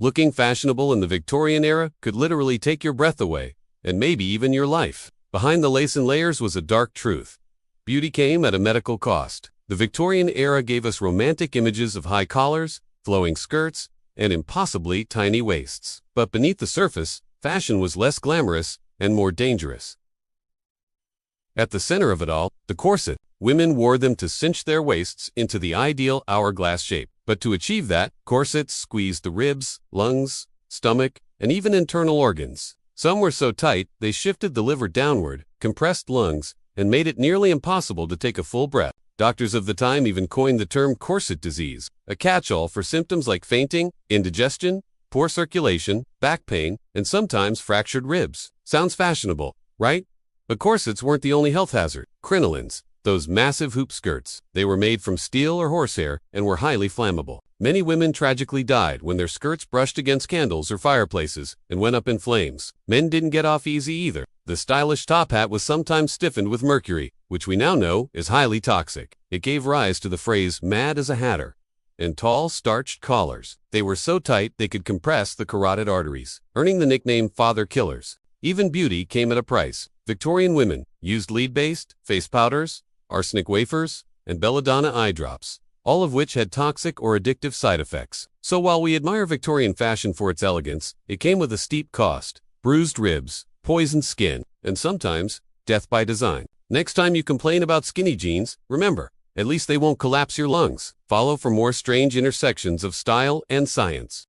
Looking fashionable in the Victorian era could literally take your breath away, and maybe even your life. Behind the lace and layers was a dark truth. Beauty came at a medical cost. The Victorian era gave us romantic images of high collars, flowing skirts, and impossibly tiny waists. But beneath the surface, fashion was less glamorous and more dangerous. At the center of it all, the corset. Women wore them to cinch their waists into the ideal hourglass shape. But to achieve that, corsets squeezed the ribs, lungs, stomach, and even internal organs. Some were so tight, they shifted the liver downward, compressed lungs, and made it nearly impossible to take a full breath. Doctors of the time even coined the term corset disease, a catch-all for symptoms like fainting, indigestion, poor circulation, back pain, and sometimes fractured ribs. Sounds fashionable, right? But corsets weren't the only health hazard. Crinolines, those massive hoop skirts, they were made from steel or horsehair and were highly flammable. Many women tragically died when their skirts brushed against candles or fireplaces and went up in flames. Men didn't get off easy either. The stylish top hat was sometimes stiffened with mercury, which we now know is highly toxic. It gave rise to the phrase "mad as a hatter." And tall, starched collars. They were so tight they could compress the carotid arteries, earning the nickname father killers. Even beauty came at a price. Victorian women used lead-based, face powders, arsenic wafers, and belladonna eye drops, all of which had toxic or addictive side effects. So while we admire Victorian fashion for its elegance, it came with a steep cost: bruised ribs, poisoned skin, and sometimes death by design. Next time you complain about skinny jeans, remember, at least they won't collapse your lungs. Follow for more strange intersections of style and science.